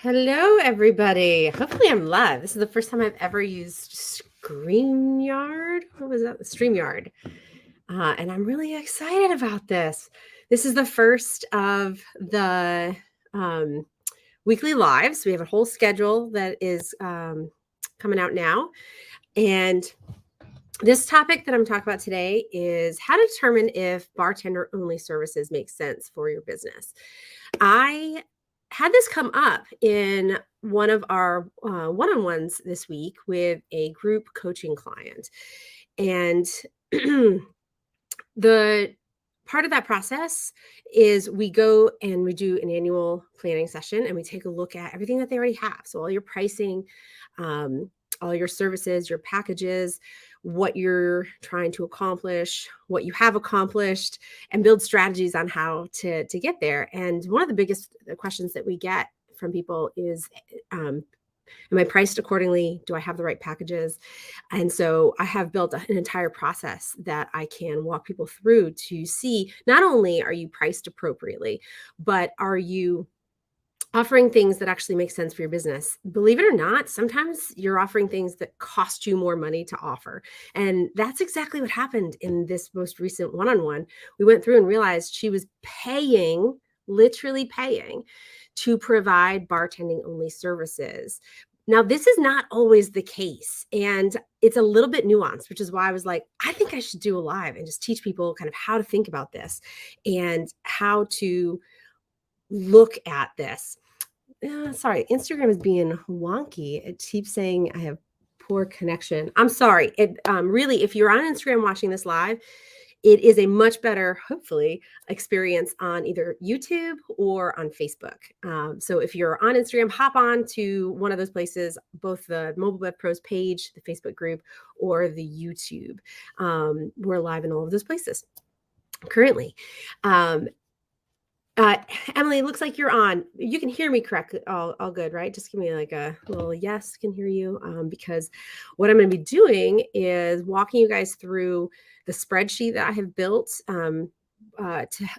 Hello, everybody. Hopefully I'm live. This is the first time I've ever used StreamYard. What was that? StreamYard. And I'm really excited about this. This is the first of the weekly lives. We have a whole schedule that is coming out now. And this topic that I'm talking about today is how to determine if bartender only services make sense for your business. I had this come up in one of our one-on-ones this week with a group coaching client. And the part of that process is we go and we do an annual planning session and we take a look at everything that they already have. So all your pricing, all your services, your packages, what you're trying to accomplish, what you have accomplished, and build strategies on how to get there. And one of the biggest questions that we get from people is, am I priced accordingly? Do I have the right packages? And so I have built an entire process that I can walk people through to see not only are you priced appropriately, but are you offering things that actually make sense for your business. Believe it or not, sometimes you're offering things that cost you more money to offer. And that's exactly what happened in this most recent one-on-one. We went through and realized she was paying, literally paying, to provide bartending only services. Now, this is not always the case, and it's a little bit nuanced, which is why I was like, I think I should do a live and just teach people kind of how to think about this and how to look at this. Sorry, Instagram is being wonky. It keeps saying I have poor connection. I'm sorry. It really, if you're on Instagram watching this live, it is a much better, hopefully, experience on either YouTube or on Facebook. So if you're on Instagram, hop on to one of those places, both the Mobile Web Pros page, the Facebook group, or the YouTube. We're live in all of those places currently. Emily, it looks like you're on. You can hear me correctly. All good, right? Just give me like a little yes, can hear you. Because what I'm going to be doing is walking you guys through the spreadsheet that I have built to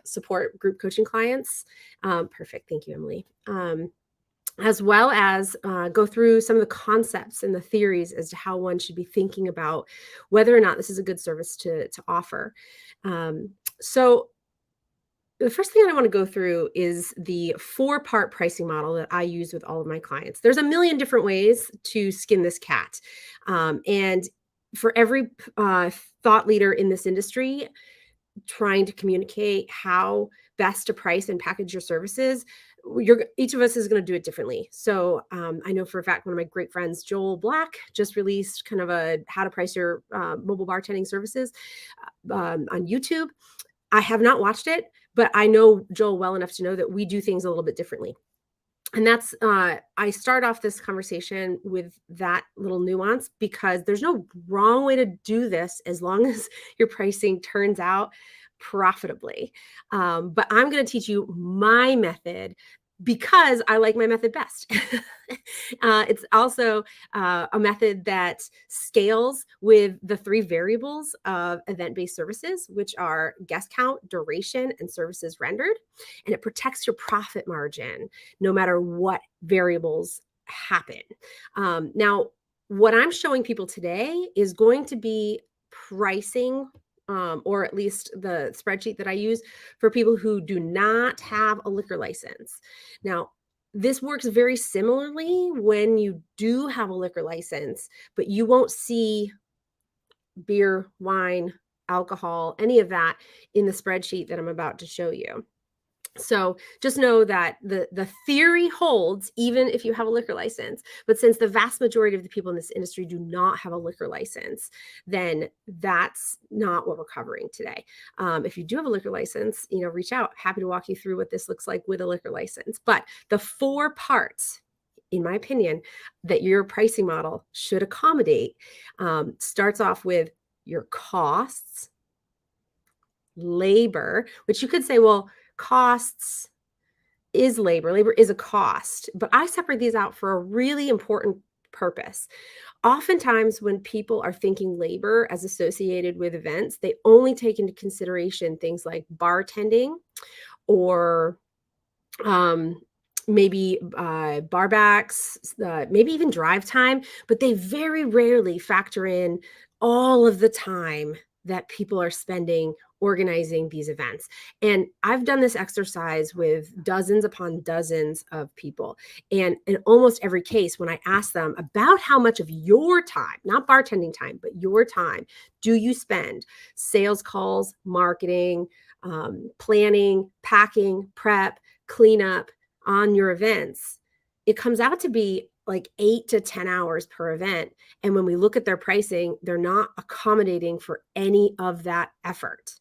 support group coaching clients. Perfect. Thank you, Emily. As well as go through some of the concepts and the theories as to how one should be thinking about whether or not this is a good service to offer. So the first thing I want to go through is the 4-part pricing model that I use with all of my clients. There's a million different ways to skin this cat. And for every thought leader in this industry trying to communicate how best to price and package your services, each of us is going to do it differently. So I know for a fact, one of my great friends, Joel Black, just released kind of a how to price your mobile bartending services on YouTube. I have not watched it, but I know Joel well enough to know that we do things a little bit differently. And that's, I start off this conversation with that little nuance because there's no wrong way to do this as long as your pricing turns out profitably. But I'm going to teach you my method because I like my method best. It's also a method that scales with the 3 variables of event-based services, which are guest count, duration, and services rendered. And it protects your profit margin no matter what variables happen. Now, what I'm showing people today is going to be pricing or at least the spreadsheet that I use for people who do not have a liquor license. Now, this works very similarly when you do have a liquor license, but you won't see beer, wine, alcohol, any of that in the spreadsheet that I'm about to show you. So just know that the theory holds even if you have a liquor license, but since the vast majority of the people in this industry do not have a liquor license, then that's not what we're covering today. If you do have a liquor license, reach out. Happy to walk you through what this looks like with a liquor license. But the 4 parts, in my opinion, that your pricing model should accommodate starts off with your costs, labor, which you could say, well, costs is labor. Labor is a cost, but I separate these out for a really important purpose. Oftentimes, when people are thinking labor as associated with events, they only take into consideration things like bartending or maybe bar backs, maybe even drive time, but they very rarely factor in all of the time that people are spending organizing these events. And I've done this exercise with dozens upon dozens of people. And in almost every case, when I ask them about how much of your time, not bartending time, but your time, do you spend sales calls, marketing, planning, packing, prep, cleanup on your events, it comes out to be like 8 to 10 hours per event. And when we look at their pricing, they're not accommodating for any of that effort.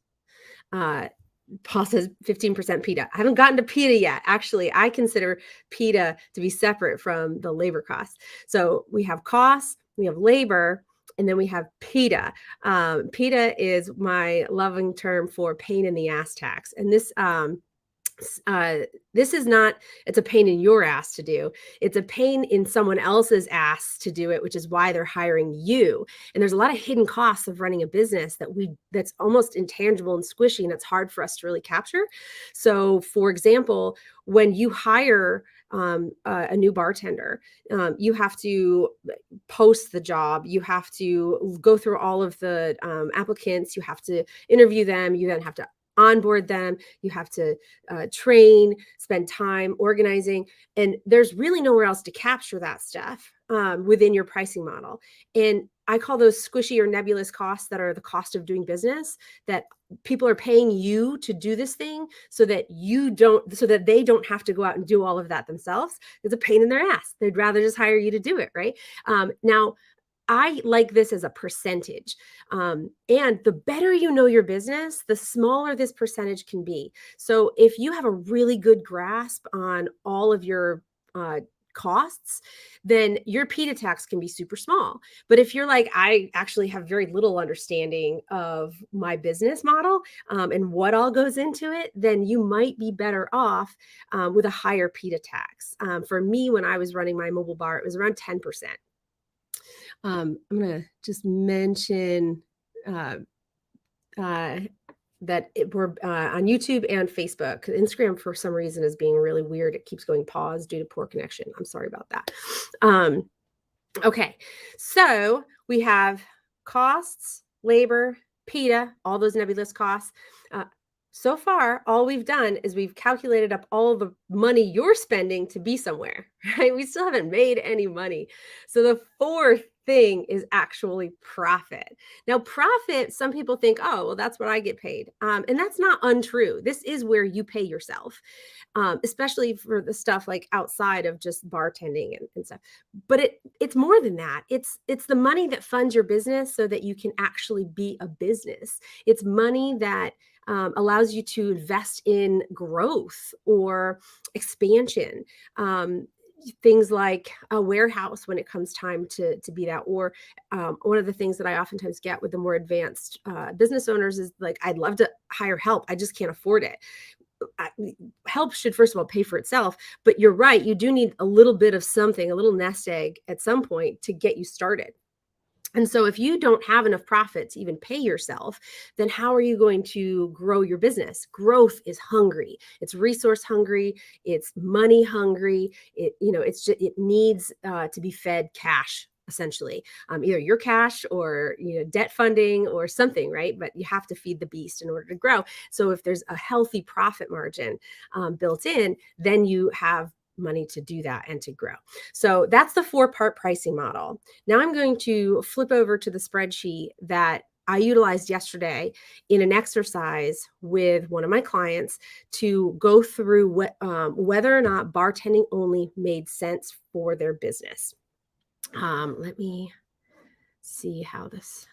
Paul says 15% PITA. I haven't gotten to PITA yet. Actually, I consider PITA to be separate from the labor costs. So we have costs, we have labor, and then we have PITA. PITA is my loving term for pain in the ass tax. And this is not, it's a pain in your ass to do. It's a pain in someone else's ass to do it, which is why they're hiring you. And there's a lot of hidden costs of running a business that's almost intangible and squishy, and it's hard for us to really capture. So for example, when you hire a new bartender, you have to post the job, you have to go through all of the applicants, you have to interview them, you then have to onboard them, you have to train, spend time organizing, and there's really nowhere else to capture that stuff within your pricing model. And I call those squishy or nebulous costs that are the cost of doing business, that people are paying you to do this thing so that they don't have to go out and do all of that themselves. It's a pain in their ass. They'd rather just hire you to do it, right? Now, I like this as a percentage. And the better you know your business, the smaller this percentage can be. So if you have a really good grasp on all of your costs, then your PITA tax can be super small. But if you're like, I actually have very little understanding of my business model and what all goes into it, then you might be better off with a higher PITA tax. For me, when I was running my mobile bar, it was around 10%. I'm going to just mention that we're on YouTube and Facebook. Instagram, for some reason, is being really weird. It keeps going pause due to poor connection. I'm sorry about that. Okay, so we have costs, labor, PITA, all those nebulous costs. So far, all we've done is we've calculated up all the money you're spending to be somewhere, right? We still haven't made any money. So the fourth thing is actually profit. Now, profit, some people think, oh, well, that's what I get paid. And that's not untrue. This is where you pay yourself, especially for the stuff like outside of just bartending and stuff. But it's more than that. It's the money that funds your business so that you can actually be a business. It's money that allows you to invest in growth or expansion. Things like a warehouse when it comes time to be that. Or one of the things that I oftentimes get with the more advanced business owners is like, I'd love to hire help. I just can't afford it. Help should, first of all, pay for itself. But you're right. You do need a little bit of something, a little nest egg at some point to get you started. And so if you don't have enough profit to even pay yourself, then how are you going to grow your business? Growth is hungry. It's resource hungry. It's money hungry. It needs to be fed cash, essentially, either your cash or debt funding or something, right? But you have to feed the beast in order to grow. So if there's a healthy profit margin built in, then you have money to do that and to grow. So that's the 4-part pricing model. Now I'm going to flip over to the spreadsheet that I utilized yesterday in an exercise with one of my clients to go through whether or not bartending only made sense for their business. Let me see how this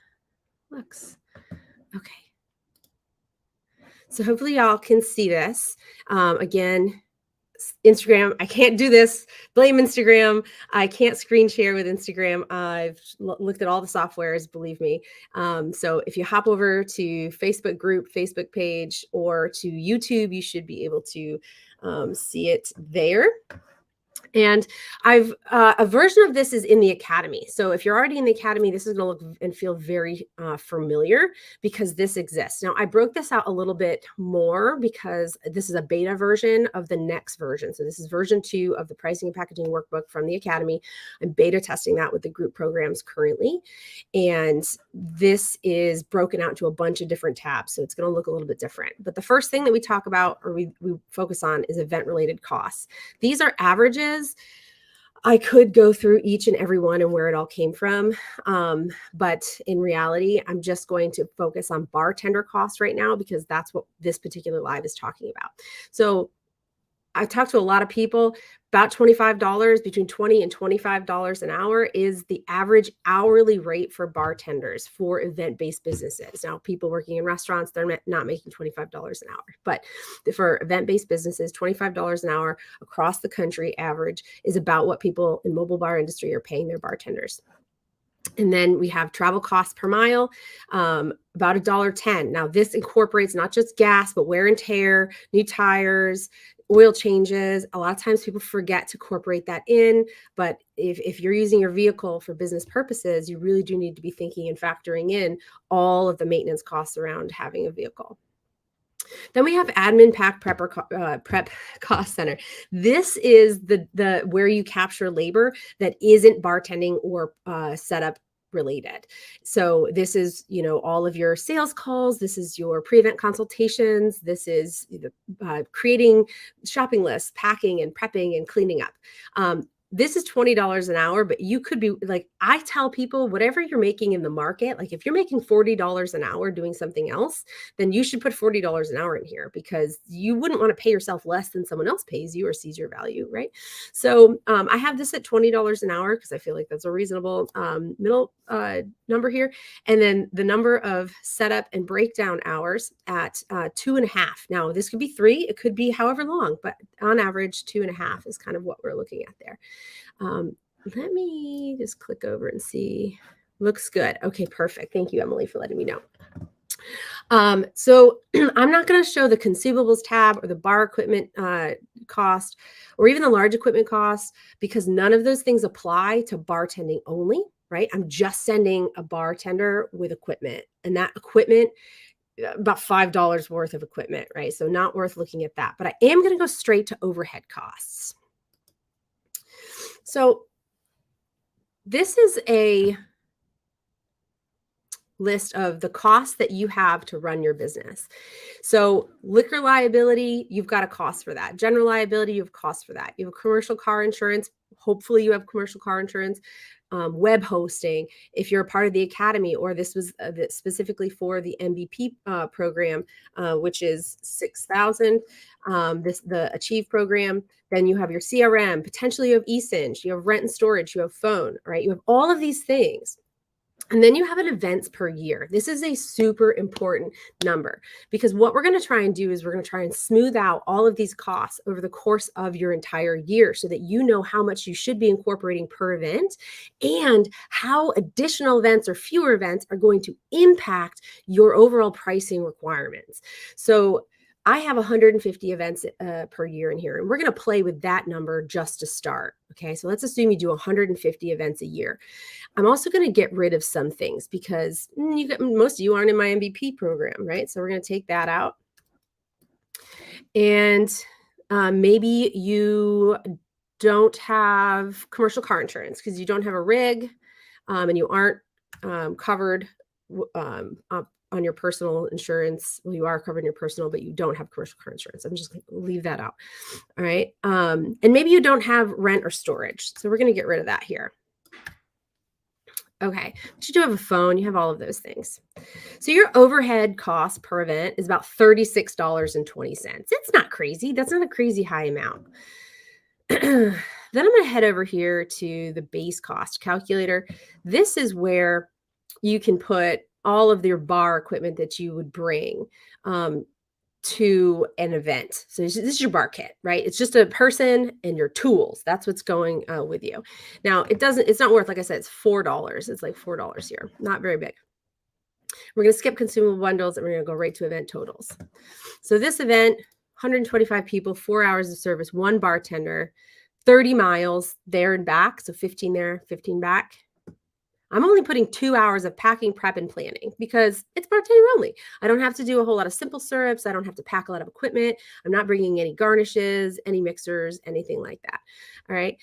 looks. Okay. So hopefully y'all can see this. Again, Instagram, I can't do this. Blame Instagram. I can't screen share with Instagram. I've looked at all the softwares, believe me. So if you hop over to Facebook group, Facebook page, or to YouTube, you should be able to see it there. And I've a version of this is in the academy. So if you're already in the academy, this is going to look and feel very familiar because this exists. Now I broke this out a little bit more because this is a beta version of the next version. So this is version 2 of the pricing and packaging workbook from the academy. I'm beta testing that with the group programs currently. And this is broken out into a bunch of different tabs. So it's going to look a little bit different. But the first thing that we talk about or we focus on is event related costs. These are averages. I could go through each and every one and where it all came from. But in reality, I'm just going to focus on bartender costs right now because that's what this particular live is talking about. So I talked to a lot of people. About $25, between $20 and $25 an hour is the average hourly rate for bartenders for event-based businesses. Now, people working in restaurants, they're not making $25 an hour. But for event-based businesses, $25 an hour across the country average is about what people in mobile bar industry are paying their bartenders. And then we have travel costs per mile, about $1.10. Now, this incorporates not just gas, but wear and tear, new tires, oil changes. A lot of times people forget to incorporate that in, but if you're using your vehicle for business purposes, you really do need to be thinking and factoring in all of the maintenance costs around having a vehicle. Then we have admin prep cost center. This is the where you capture labor that isn't bartending or setup related. So this is, all of your sales calls. This is your pre-event consultations. This is creating shopping lists, packing and prepping and cleaning up. This is $20 an hour, but you could be like, I tell people, whatever you're making in the market, like if you're making $40 an hour doing something else, then you should put $40 an hour in here because you wouldn't want to pay yourself less than someone else pays you or sees your value, right? So I have this at $20 an hour because I feel like that's a reasonable middle number here. And then the number of setup and breakdown hours at 2.5. Now, this could be 3, it could be however long, but on average, 2.5 is kind of what we're looking at there. Let me just click over and see. Looks good. Okay, perfect. Thank you, Emily, for letting me know. So I'm not going to show the consumables tab or the bar equipment cost or even the large equipment cost because none of those things apply to bartending only, right? I'm just sending a bartender with equipment, and that equipment, about $5 worth of equipment, right? So not worth looking at that, but I am going to go straight to overhead costs. So this is a list of the costs that you have to run your business. So liquor liability, you've got a cost for that. General liability, you have costs for that. You have commercial car insurance. Hopefully you have commercial car insurance. Web hosting, if you're a part of the academy, or this was specifically for the MVP program, which is $6,000. The Achieve program. Then you have your CRM. Potentially you have eSync. You have rent and storage. You have phone. Right? You have all of these things. And then you have an events per year. This is a super important number because what we're going to try and do is we're going to try and smooth out all of these costs over the course of your entire year so that you know how much you should be incorporating per event and how additional events or fewer events are going to impact your overall pricing requirements. So I have 150 events per year in here, and we're going to play with that number just to start. Okay, so let's assume you do 150 events a year. I'm also going to get rid of some things because most of you aren't in my MVP program, right? So we're going to take that out. And maybe you don't have commercial car insurance because you don't have a rig and you aren't covered on your personal insurance. Well, you are covered in your personal, but you don't have commercial car insurance. I'm just going to leave that out. All right. And maybe you don't have rent or storage. So we're going to get rid of that here. Okay. But you do have a phone. You have all of those things. So your overhead cost per event is about $36.20. It's not crazy. That's not a crazy high amount. Then I'm going to head over here to the base cost calculator. This is where you can put all of your bar equipment that you would bring to an event. So this is your bar kit, right? It's just a person and your tools. That's what's going with you. Now it's not worth, like I said, it's $4. It's like $4 here. Not very big. We're going to skip consumable bundles and we're going to go right to event totals. So this event, 125 people, 4 hours of service, one bartender, 30 miles there and back. So 15 there, 15 back. I'm only putting 2 hours of packing, prep, and planning because it's bartender only. I don't have to do a whole lot of simple syrups. I don't have to pack a lot of equipment. I'm not bringing any garnishes, any mixers, anything like that. All right.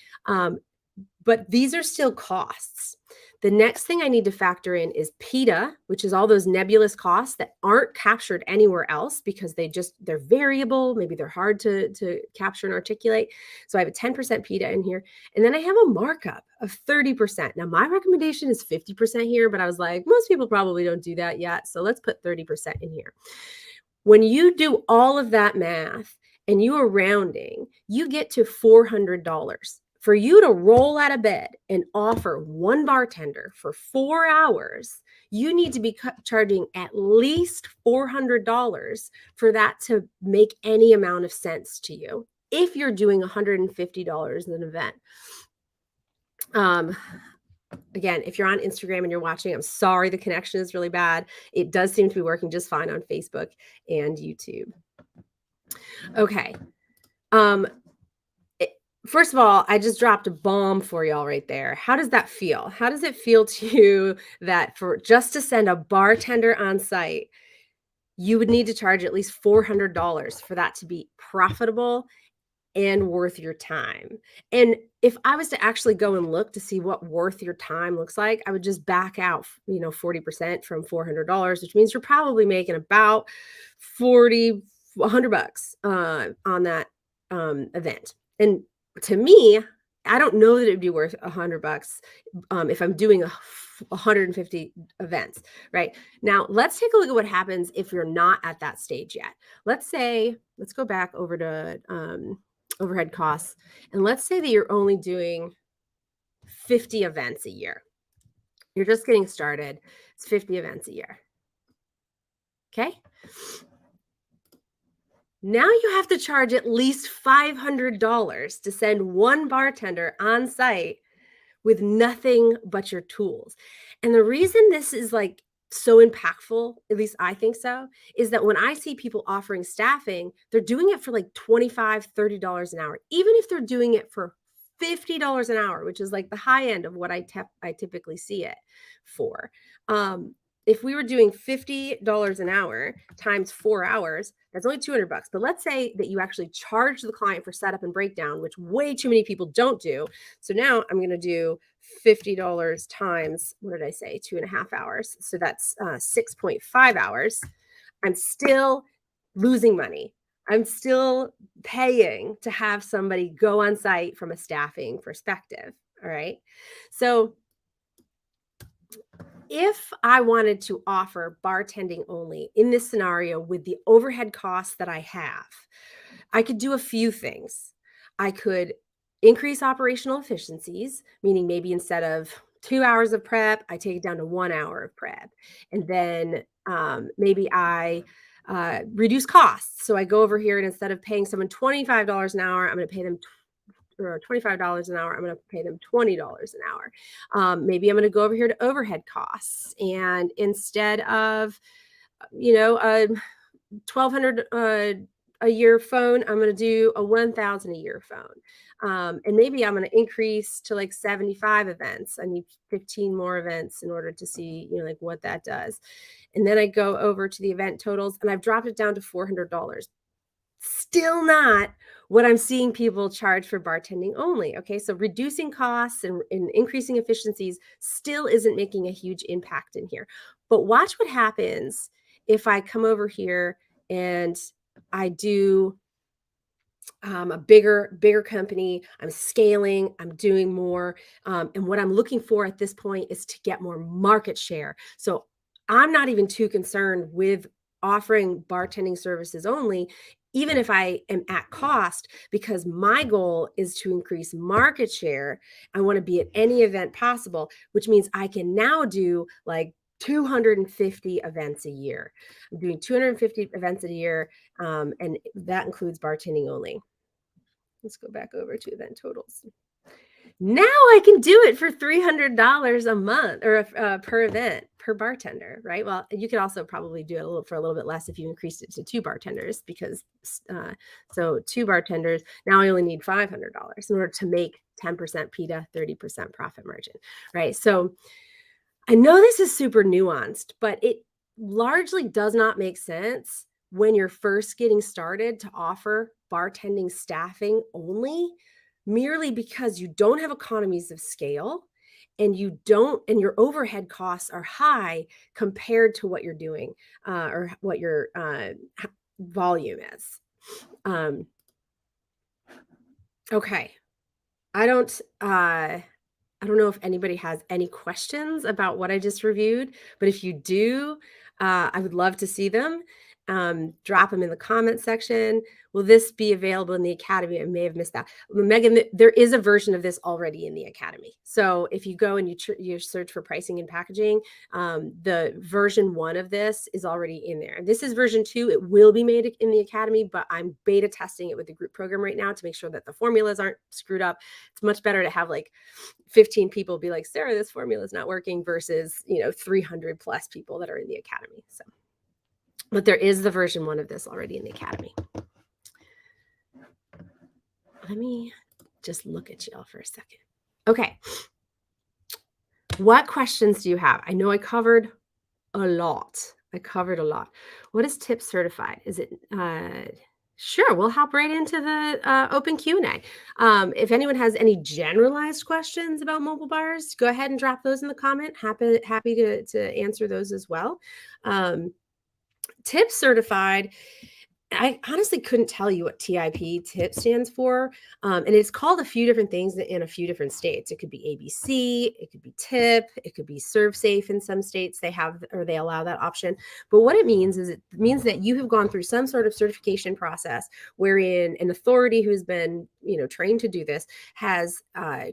But these are still costs. The next thing I need to factor in is PETA, which is all those nebulous costs that aren't captured anywhere else because they're variable. Maybe they're hard to capture and articulate. So I have a 10% PETA in here. And then I have a markup of 30%. Now my recommendation is 50% here, but I was like, most people probably don't do that yet. So let's put 30% in here. When you do all of that math and you are rounding, you get to $400. For you to roll out of bed and offer one bartender for 4 hours, you need to be charging at least $400 for that to make any amount of sense to you if you're doing $150 in an event. Again, if you're on Instagram and you're watching, I'm sorry, the connection is really bad. It does seem to be working just fine on Facebook and YouTube. Okay. First of all, I just dropped a bomb for y'all right there. How does that feel? How does it feel to you that for just to send a bartender on site, you would need to charge at least $400 for that to be profitable and worth your time? And if I was to actually go and look to see what worth your time looks like, I would just back out, 40% from $400, which means you're probably making about $100 on that event. And to me, I don't know that it'd be worth $100 if I'm doing 150 events, right? Now, let's take a look at what happens if you're not at that stage yet. Let's go back over to overhead costs, and let's say that you're only doing 50 events a year. You're just getting started. It's 50 events a year. Okay. Now you have to charge at least $500 to send one bartender on site with nothing but your tools. And the reason this is like so impactful, at least I think so, is that when I see people offering staffing, they're doing it for like $25, $30 an hour, even if they're doing it for $50 an hour, which is like the high end of what I typically see it for. If we were doing $50 an hour times 4 hours, that's only $200. But let's say that you actually charge the client for setup and breakdown, which way too many people don't do. So now I'm going to do $50 times, what did I say? 2.5 hours. So that's 6.5 hours. I'm still losing money. I'm still paying to have somebody go on site from a staffing perspective. All right. So if I wanted to offer bartending only in this scenario with the overhead costs that I have, I could do a few things. I could increase operational efficiencies, meaning maybe instead of 2 hours of prep, I take it down to 1 hour of prep. And then maybe I reduce costs. So I go over here and instead of paying someone $25 an hour, I'm going to pay them or $25 an hour, I'm going to pay them $20 an hour. Maybe I'm going to go over here to overhead costs. And instead of, a $1,200 a year phone, I'm going to do a $1,000 a year phone. And maybe I'm going to increase to like 75 events. I need 15 more events in order to see, like what that does. And then I go over to the event totals and I've dropped it down to $400. Still not what I'm seeing people charge for bartending only. Okay. So reducing costs and increasing efficiencies still isn't making a huge impact in here. But watch what happens if I come over here and I do a bigger company. I'm scaling, I'm doing more. And what I'm looking for at this point is to get more market share. So I'm not even too concerned with offering bartending services only, even if I am at cost, because my goal is to increase market share. I want to be at any event possible, which means I can now do like 250 events a year. I'm doing 250 events a year, and that includes bartending only. Let's go back over to event totals. Now I can do it for $300 a month or per event per bartender, right? Well, you could also probably do it for a little bit less if you increased it to two bartenders because so two bartenders, now I only need $500 in order to make 10% PITA, 30% profit margin, right? So I know this is super nuanced, but it largely does not make sense when you're first getting started to offer bartending staffing only, merely because you don't have economies of scale and and your overhead costs are high compared to what you're doing or what your volume is. Um, okay. I don't I don't know if anybody has any questions about what I just reviewed, but if you do, I would love to see them. Drop them in the comment section. Will this be available in the Academy? I may have missed that. Megan, there is a version of this already in the Academy. So if you go and you search for pricing and packaging, the version 1 of this is already in there. This is version 2. It will be made in the Academy, but I'm beta testing it with the group program right now to make sure that the formulas aren't screwed up. It's much better to have like 15 people be like, Sarah, this formula is not working versus, 300 plus people that are in the Academy. So, but there is the version 1 of this already in the Academy. Let me just look at y'all for a second. Okay. What questions do you have? I know I covered a lot. What is TIP certified? Is it, sure, we'll hop right into the open Q&A. If anyone has any generalized questions about mobile bars, go ahead and drop those in the comment. Happy to answer those as well. TIP certified, I honestly couldn't tell you what TIP stands for. And it's called a few different things in a few different states. It could be ABC, it could be TIP, it could be serve safe in some states. They allow that option. But what it means is it means that you have gone through some sort of certification process wherein an authority who's been, trained to do this has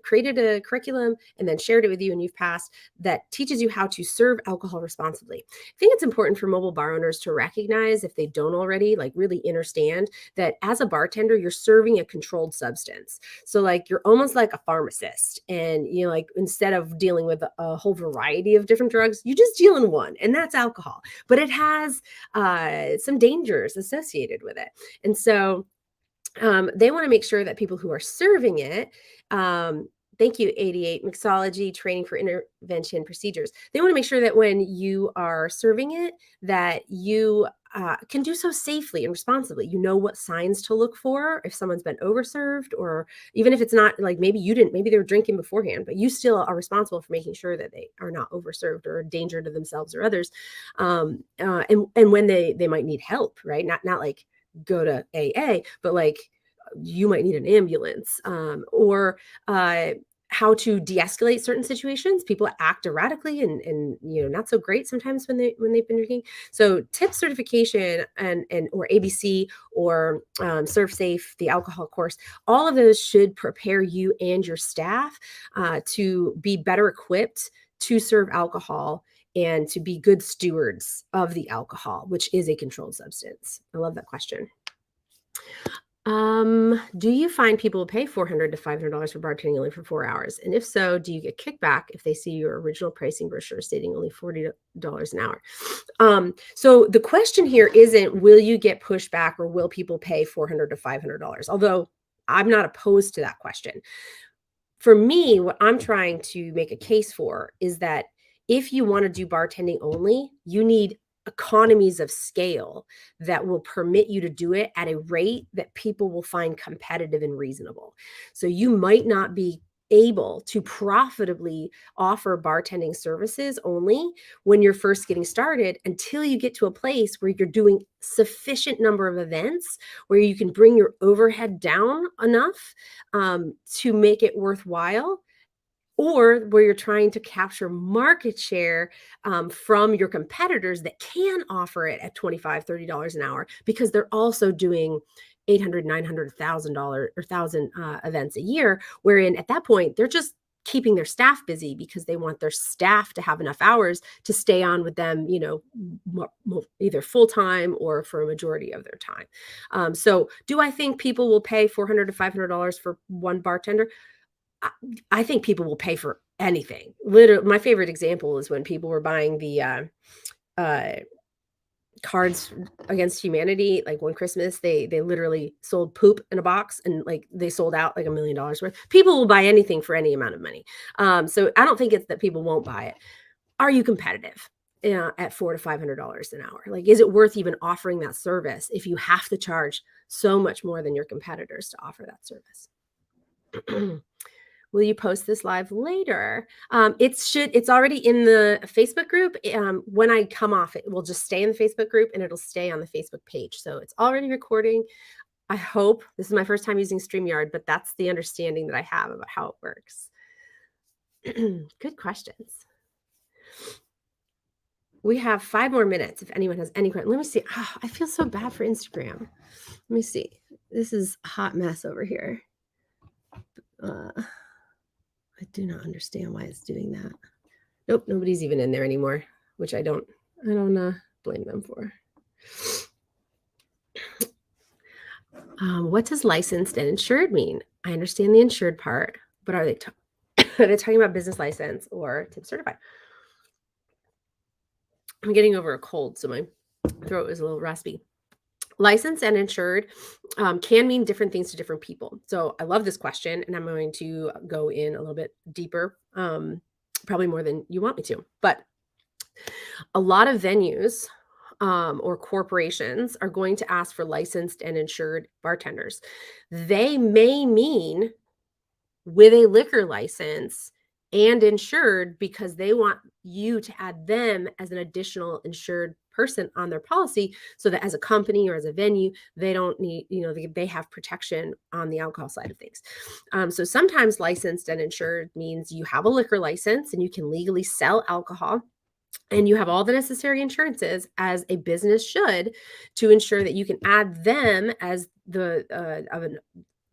created a curriculum and then shared it with you and you've passed that teaches you how to serve alcohol responsibly. I think it's important for mobile bar owners to recognize, if they don't already, like really understand that as a bartender, you're serving a controlled substance. So like you're almost like a pharmacist and like instead of dealing with a whole variety of different drugs, you just deal in one, and that's alcohol. But it has some dangers associated with it. And so they want to make sure that people who are serving it, thank you, 88 mixology training for intervention procedures. They want to make sure that when you are serving it, that you can do so safely and responsibly. You know what signs to look for if someone's been overserved, or even if it's not, like maybe they were drinking beforehand, but you still are responsible for making sure that they are not overserved or a danger to themselves or others. And when they might need help, right? Not like go to AA, but like you might need an ambulance, or how to de-escalate certain situations. People act erratically and not so great sometimes when they've been drinking. So TIP certification and or ABC or Serve Safe, the alcohol course, all of those should prepare you and your staff to be better equipped to serve alcohol and to be good stewards of the alcohol, which is a controlled substance. I love that question. Do you find people pay $400 to $500 for bartending only for 4 hours? And if so, do you get kickback if they see your original pricing brochure stating only $40 an hour? So the question here isn't, will you get pushback or will people pay $400 to $500? Although I'm not opposed to that question. For me, what I'm trying to make a case for is that if you want to do bartending only, you need economies of scale that will permit you to do it at a rate that people will find competitive and reasonable. So you might not be able to profitably offer bartending services only when you're first getting started until you get to a place where you're doing sufficient number of events where you can bring your overhead down enough to make it worthwhile, or where you're trying to capture market share from your competitors that can offer it at $25, $30 an hour because they're also doing $800, $900, $1,000 or 1,000 events a year, wherein at that point, they're just keeping their staff busy because they want their staff to have enough hours to stay on with them, either full-time or for a majority of their time. So do I think people will pay $400 to $500 for one bartender? I think people will pay for anything. Literally, my favorite example is when people were buying the uh, Cards Against Humanity. Like one Christmas, they literally sold poop in a box, and like they sold out like $1 million worth. People will buy anything for any amount of money. So I don't think it's that people won't buy it. Are you competitive? At $400 to $500 an hour? Like, is it worth even offering that service if you have to charge so much more than your competitors to offer that service? Will you post this live later? It's already in the Facebook group. When I come off, it will just stay in the Facebook group and it'll stay on the Facebook page. So it's already recording. I hope this is my first time using StreamYard, but that's the understanding that I have about how it works. Good questions. We have 5 more minutes if anyone has any questions. Let me see. Oh, I feel so bad for Instagram. Let me see. This is a hot mess over here. I do not understand why it's doing that. Nope, nobody's even in there anymore, which I don't blame them for. What does licensed and insured mean? I understand the insured part, but are they talking about business license or tip certified? I'm getting over a cold, so my throat is a little raspy. Licensed and insured can mean different things to different people. So I love this question, and I'm going to go in a little bit deeper, probably more than you want me to. But a lot of venues or corporations are going to ask for licensed and insured bartenders. They may mean with a liquor license and insured because they want you to add them as an additional insured person on their policy so that as a company or as a venue, they don't need, they have protection on the alcohol side of things. So sometimes licensed and insured means you have a liquor license and you can legally sell alcohol, and you have all the necessary insurances as a business should to ensure that you can add them as the of an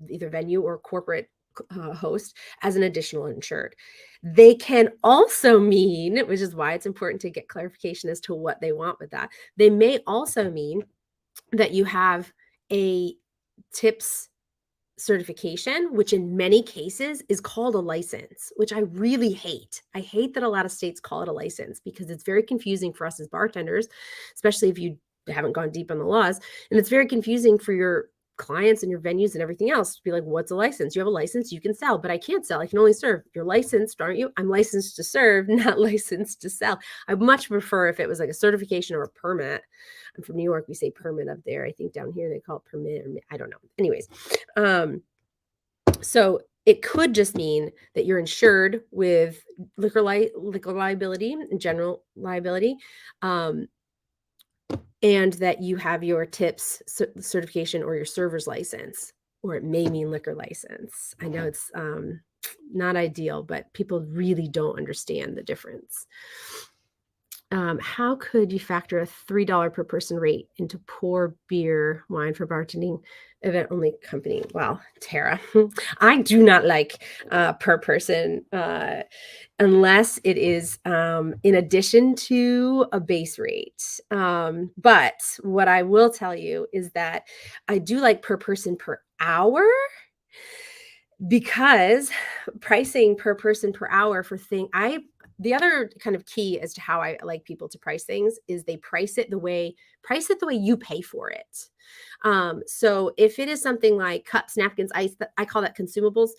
either venue or corporate host as an additional insured. They can also mean, which is why it's important to get clarification as to what they want with that. They may also mean that you have a tips certification, which in many cases is called a license, which I really hate. I hate that a lot of states call it a license because it's very confusing for us as bartenders, especially if you haven't gone deep on the laws. And it's very confusing for your clients and your venues and everything else to be like, what's a license? You have a license, you can sell, but I can't sell. I can only serve. You're licensed, aren't you? I'm licensed to serve, not licensed to sell. I much prefer if it was like a certification or a permit. I'm from New York. We say permit up there. I think down here they call it permit. I don't know. Anyways, so it could just mean that you're insured with liquor liability and general liability, and that you have your tips certification or your server's license, or it may mean liquor license. I know it's not ideal, but people really don't understand the difference. How could you factor a $3 per person rate into pour beer wine for bartending event only company? Well, Tara, I do not like per person unless it is in addition to a base rate. But what I will tell you is that I do like per person per hour, because pricing per person per hour for the other kind of key as to how I like people to price things is they price it the way you pay for it. So if it is something like cups, napkins, ice, I call that consumables,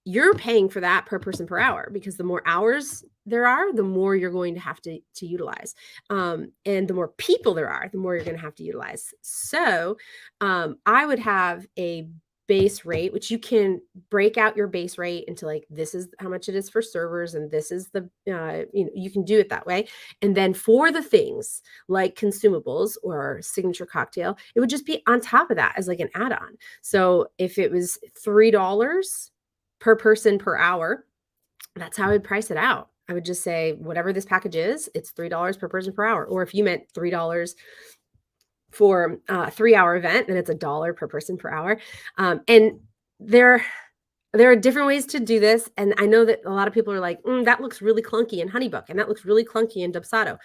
you're paying for that per person per hour, because the more hours there are, the more you're going to have to utilize. And the more people there are, the more you're going to have to utilize. So I would have a base rate, which you can break out your base rate into like, this is how much it is for servers, and this is the, you can do it that way. And then for the things like consumables or signature cocktail, it would just be on top of that as like an add-on. So if it was $3 per person per hour, that's how I would price it out. I would just say, whatever this package is, it's $3 per person per hour. Or if you meant $3 for a 3-hour event, then it's $1 per person per hour. And there are different ways to do this. And I know that a lot of people are like, that looks really clunky in Honeybook, and that looks really clunky in Dubsado.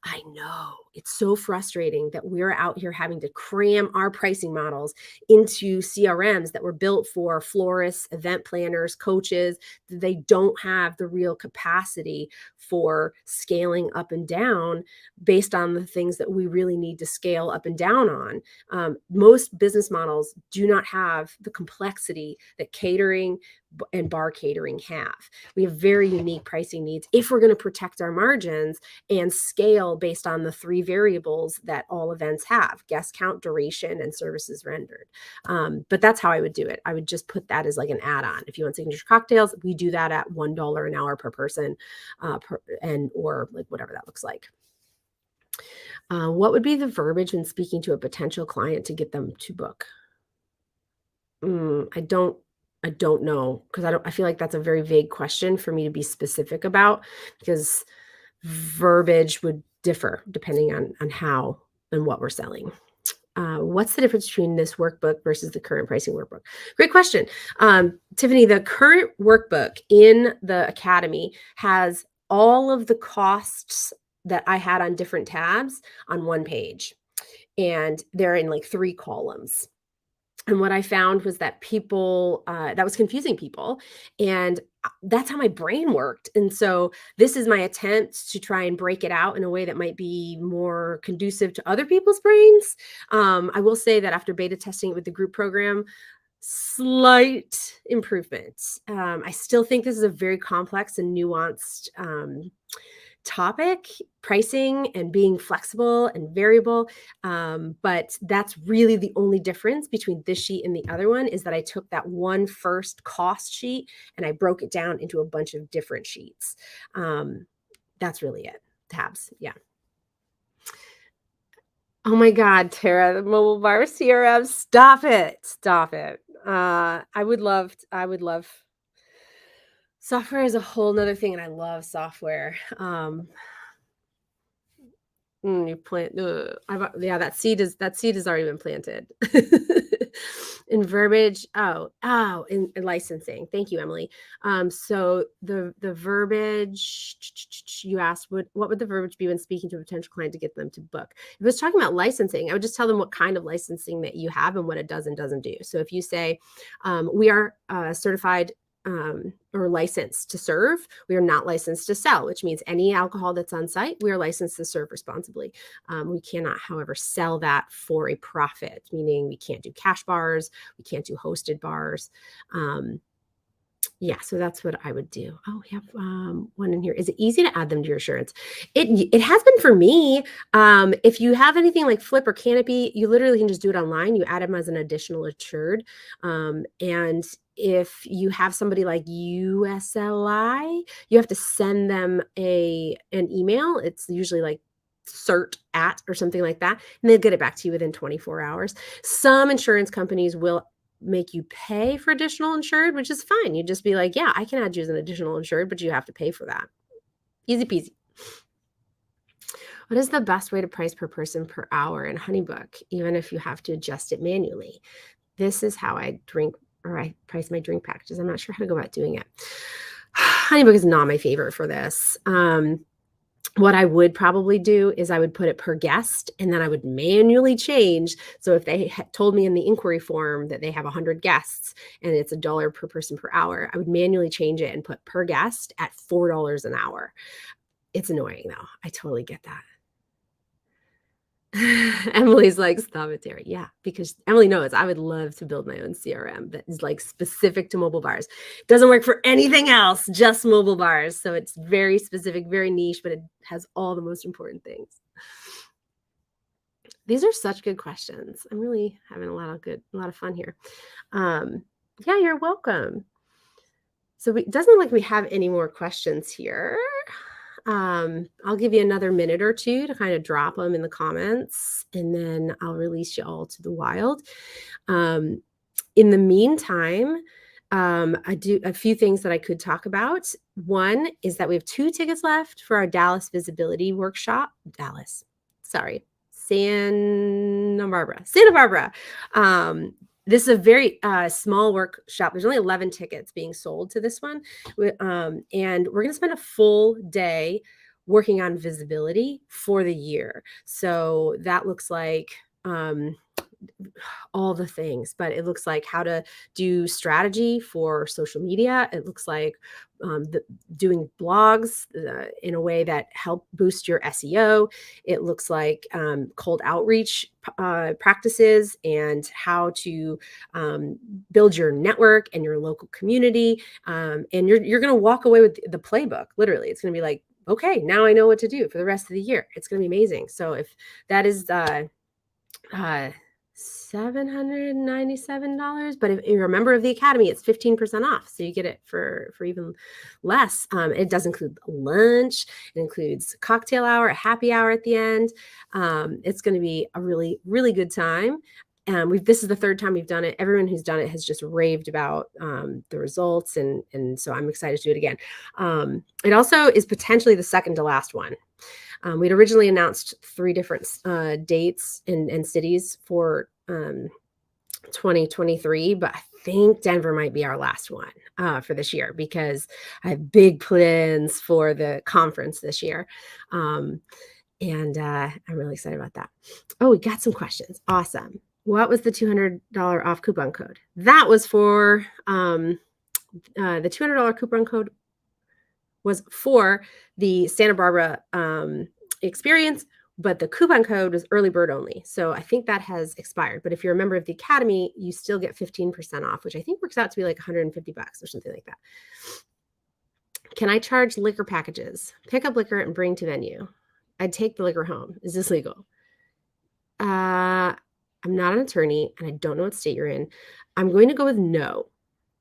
I know. it's so frustrating that we're out here having to cram our pricing models into CRMs that were built for florists, event planners, coaches. They don't have the real capacity for scaling up and down based on the things that we really need to scale up and down on. Most business models do not have the complexity that catering and bar catering have. We have very unique pricing needs if we're going to protect our margins and scale based on the three variables that all events have: guest count, duration, and services rendered. But that's how I would do it. I would just put that as like an add-on. If you want signature cocktails, we do that at $1 an hour per person, or like whatever that looks like. What would be the verbiage when speaking to a potential client to get them to book? I don't know, because I feel like that's a very vague question for me to be specific about, because verbiage would differ depending on how and what we're selling. What's the difference between this workbook versus the current pricing workbook? Great question. Tiffany, the current workbook in the Academy has all of the costs that I had on different tabs on one page, and they're in like 3 columns. And what I found was that people, that was confusing people. And that's how my brain worked. And so this is my attempt to try and break it out in a way that might be more conducive to other people's brains. I will say that after beta testing it with the group program, slight improvements. I still think this is a very complex and nuanced topic, pricing and being flexible and variable. But that's really the only difference between this sheet and the other one, is that I took that one first cost sheet and I broke it down into a bunch of different sheets. That's really it. Tabs. Yeah. Oh my God, Tara, the mobile bar CRM. Stop it. Stop it. I would love software is a whole nother thing. And I love software. You plant, yeah, that seed has already been planted. In verbiage, in licensing. Thank you, Emily. So the verbiage, you asked, what would the verbiage be when speaking to a potential client to get them to book? If it's talking about licensing, I would just tell them what kind of licensing that you have and what it does and doesn't do. So if you say, we are certified or licensed to serve. We are not licensed to sell, which means any alcohol that's on site, we are licensed to serve responsibly. We cannot, however, sell that for a profit, meaning we can't do cash bars, we can't do hosted bars. Yeah, so that's what I would do. Oh, we have one in here. Is it easy to add them to your assurance? It has been for me. If you have anything like Flip or Canopy, you literally can just do it online. You add them as an additional assured. And if you have somebody like USLI, you have to send them an email. It's usually like cert at or something like that, and they'll get it back to you within 24 hours. Some insurance companies will make you pay for additional insured, which is fine. You just be like, yeah, I can add you as an additional insured, but you have to pay for that. Easy peasy. What is the best way to price per person per hour in Honeybook, even if you have to adjust it manually? This is how I price my drink packages. I'm not sure how to go about doing it. Honeybook is not my favorite for this. What I would probably do is I would put it per guest, and then I would manually change. So if they told me in the inquiry form that they have 100 guests and it's $1 per person per hour, I would manually change it and put per guest at $4 an hour. It's annoying though. I totally get that. Emily's like, stop it, Terry. Yeah, because Emily knows I would love to build my own CRM that is like specific to mobile bars. It doesn't work for anything else, just mobile bars. So it's very specific, very niche, but it has all the most important things. These are such good questions. I'm really having a lot of fun here. Yeah, you're welcome. So it doesn't look like we have any more questions here. I'll give you another minute or two to kind of drop them in the comments, and then I'll release you all to the wild. In the meantime, I do a few things that I could talk about. One is that we have 2 tickets left for our Dallas visibility workshop. Santa Barbara. This is a very small workshop. There's only 11 tickets being sold to this one. And we're going to spend a full day working on visibility for the year. So that looks like all the things, but it looks like how to do strategy for social media. It looks like doing blogs in a way that help boost your SEO. It looks like cold outreach practices and how to build your network and your local community. And you're going to walk away with the playbook. Literally, it's going to be like, okay, now I know what to do for the rest of the year. It's going to be amazing. So if that is $797, but if you're a member of the Academy, it's 15% off, so you get it for even less. It does include lunch. It includes cocktail hour, a happy hour at the end. It's going to be a really, really good time. This is the third time we've done it. Everyone who's done it has just raved about the results, and so I'm excited to do it again. It also is potentially the second to last one. We'd originally announced 3 different dates and cities for 2023, but I think Denver might be our last one for this year because I have big plans for the conference this year. And I'm really excited about that. Oh, we got some questions. Awesome. What was the $200 off coupon code? That was for the $200 coupon code was for the Santa Barbara experience, but the coupon code was early bird only. So I think that has expired. But if you're a member of the Academy, you still get 15% off, which I think works out to be like $150 or something like that. Can I charge liquor packages? Pick up liquor and bring to venue. I'd take the liquor home. Is this legal? I'm not an attorney and I don't know what state you're in. I'm going to go with no.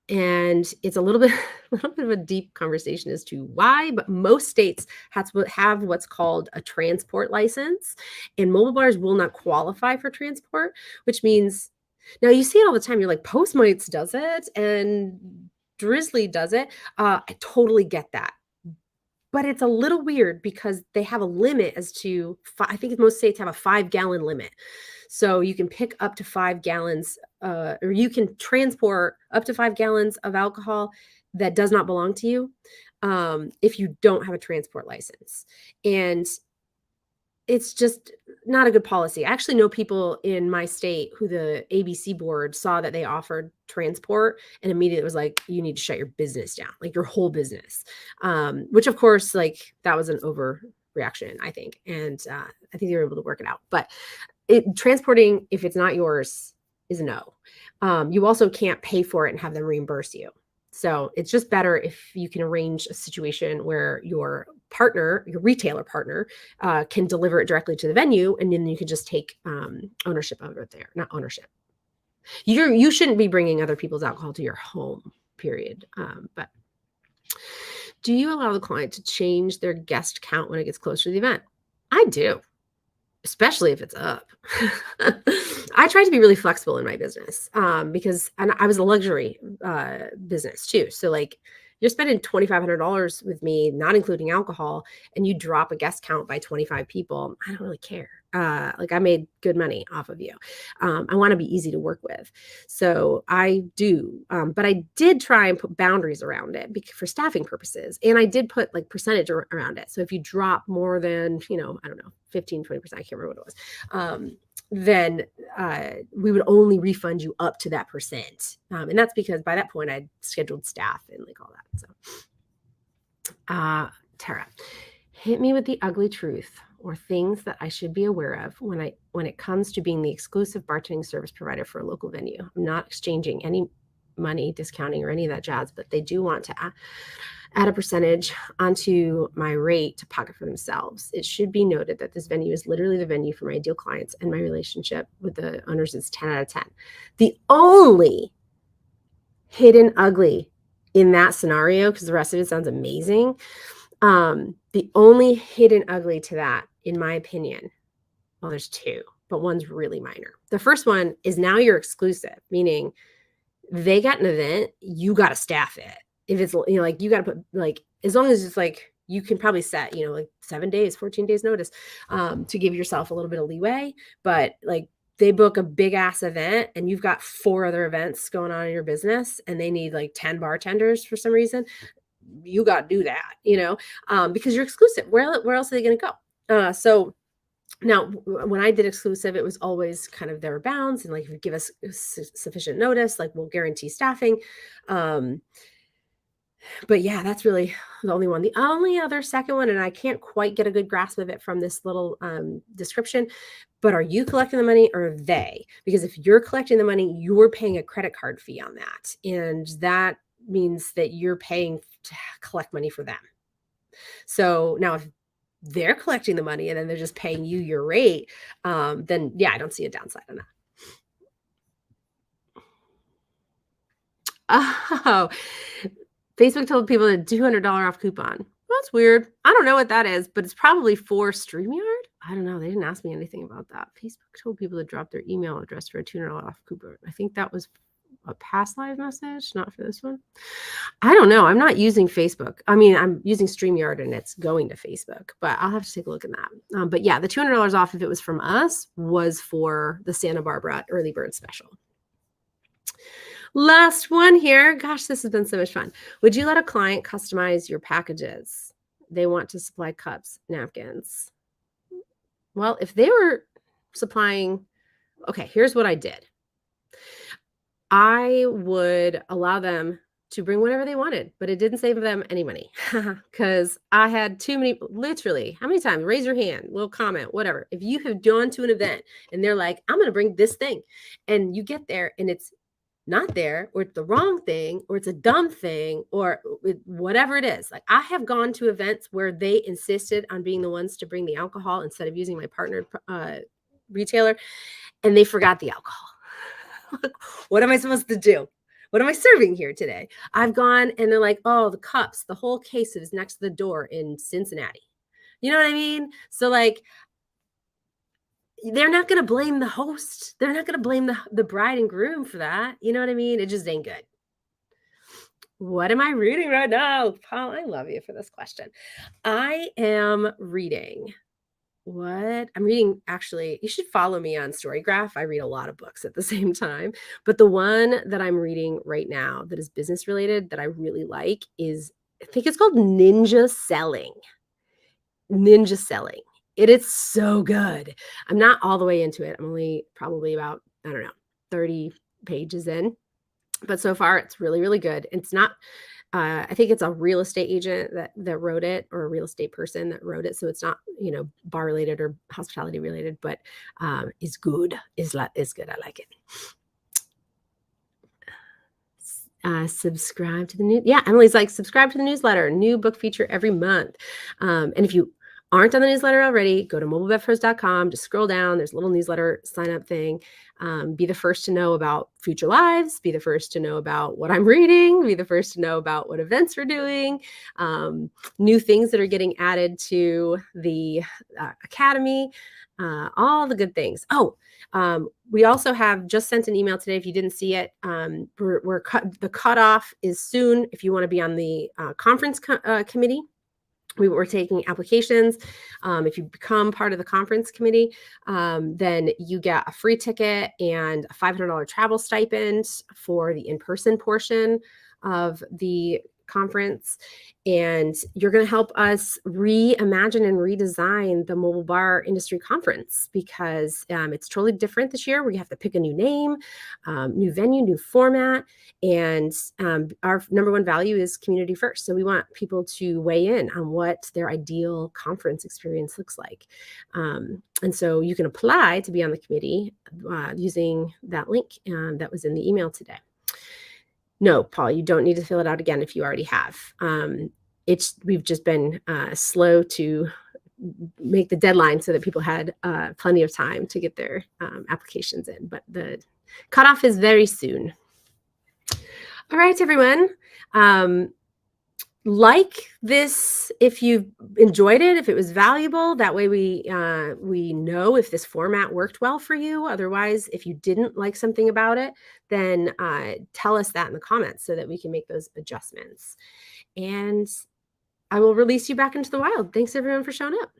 And it's a little bit of a deep conversation as to why, but most states have what's called a transport license, and mobile bars will not qualify for transport, which means now you see it all the time. You're like, Postmates does it and Drizzly does it. I totally get that. But it's a little weird because they have a limit as to, I think most states have a 5-gallon limit. So you can pick up to 5 gallons, or you can transport up to 5 gallons of alcohol that does not belong to you if you don't have a transport license. And it's just not a good policy. I actually know people in my state who the ABC board saw that they offered transport and immediately was like, you need to shut your business down, like your whole business, which of course, like that was an overreaction, I think. And I think they were able to work it out. But transporting, if it's not yours, is a no. You also can't pay for it and have them reimburse you. So it's just better if you can arrange a situation where your partner, your retailer partner, can deliver it directly to the venue, and then you can just take ownership of it there. Not ownership. You shouldn't be bringing other people's alcohol to your home, period. But do you allow the client to change their guest count when it gets closer to the event? I do. Especially if it's up. I try to be really flexible in my business because I was a luxury business too. So like you're spending $2,500 with me, not including alcohol, and you drop a guest count by 25 people. I don't really care. Like I made good money off of you. I want to be easy to work with. So I do, but I did try and put boundaries around it for staffing purposes. And I did put like percentage around it. So if you drop more than, I don't know, 15, 20%, I can't remember what it was. Then we would only refund you up to that percent. And that's because by that point I'd scheduled staff and like all that. So Tara, hit me with the ugly truth or things that I should be aware of when it comes to being the exclusive bartending service provider for a local venue. I'm not exchanging any money, discounting, or any of that jazz, but they do want to add a percentage onto my rate to pocket for themselves. It should be noted that this venue is literally the venue for my ideal clients, and my relationship with the owners is 10 out of 10. The only hidden ugly in that scenario, because the rest of it sounds amazing, the only hidden ugly to that, in my opinion, well, there's 2, but one's really minor. The first one is now you're exclusive, meaning they got an event, you got to staff it. If it's, like you got to put like, as long as it's like, you can probably set, like 7 days, 14 days notice to give yourself a little bit of leeway. But like they book a big ass event and you've got 4 other events going on in your business and they need like 10 bartenders for some reason. you got to do that, because you're exclusive. Where else are they going to go? So now, when I did exclusive, it was always kind of their bounds, and like if you give us sufficient notice, like we'll guarantee staffing. Um, but yeah, that's really the only one. The only other second one, and I can't quite get a good grasp of it from this little description, but are you collecting the money or are they? Because if you're collecting the money, you're paying a credit card fee on that. And that means that you're paying to collect money for them. So now if they're collecting the money and then they're just paying you your rate, then yeah, I don't see a downside on that. Oh, Facebook told people a $200 off coupon. That's weird. I don't know what that is, but it's probably for StreamYard. I don't know. They didn't ask me anything about that. Facebook told people to drop their email address for a $200 off coupon. I think that was a past live message, not for this one. I don't know. I'm not using Facebook. I mean, I'm using StreamYard and it's going to Facebook, but I'll have to take a look at that. But yeah, the $200 off, if it was from us, was for the Santa Barbara early bird special. Last one here. Gosh, this has been so much fun. Would you let a client customize your packages? They want to supply cups, napkins. Well, if they were supplying, okay, here's what I did. I would allow them to bring whatever they wanted, but it didn't save them any money because I had too many, literally, how many times? Raise your hand, little comment, whatever. If you have gone to an event and they're like, I'm going to bring this thing, and you get there and it's not there, or it's the wrong thing, or it's a dumb thing, or whatever it is. Like I have gone to events where they insisted on being the ones to bring the alcohol instead of using my partner retailer, and they forgot the alcohol. What am I supposed to do? What am I serving here today? I've gone and they're like, oh, the cups, the whole case is next to the door in Cincinnati. You know what I mean? So like, they're not going to blame the host. They're not going to blame the bride and groom for that. You know what I mean? It just ain't good. What am I reading right now? Paul, I love you for this question. I am reading what I'm reading. Actually, you should follow me on Storygraph. I read a lot of books at the same time, but the one that I'm reading right now that is business related that I really like is, I think it's called Ninja Selling. Ninja Selling. It is so good. I'm not all the way into it. I'm only probably about, I don't know, 30 pages in, but so far it's really, really good. It's not, I think it's a real estate agent that wrote it, or a real estate person that wrote it. So it's not, bar related or hospitality related, but it's good. It's good. I like it. Subscribe to the news. Yeah, Emily's like, subscribe to the newsletter. New book feature every month. And if you aren't on the newsletter already, go to mobilebevpros.com. Just scroll down. There's a little newsletter sign up thing. Be the first to know about future lives. Be the first to know about what I'm reading. Be the first to know about what events we're doing. New things that are getting added to the academy. All the good things. Oh, we also have just sent an email today. If you didn't see it, the cutoff is soon. If you want to be on the conference committee. We're taking applications. If you become part of the conference committee, then you get a free ticket and a $500 travel stipend for the in-person portion of the conference. And you're going to help us reimagine and redesign the mobile bar industry conference, because it's totally different this year. We have to pick a new name, new venue, new format. And our number one value is community first. So we want people to weigh in on what their ideal conference experience looks like. And so you can apply to be on the committee using that link that was in the email today. No, Paul, you don't need to fill it out again if you already have. We've just been slow to make the deadline so that people had plenty of time to get their applications in, but the cutoff is very soon. All right, everyone. Like this if you enjoyed it, if it was valuable. That way we know if this format worked well for you. Otherwise, if you didn't like something about it, then tell us that in the comments so that we can make those adjustments. And I will release you back into the wild. Thanks everyone for showing up.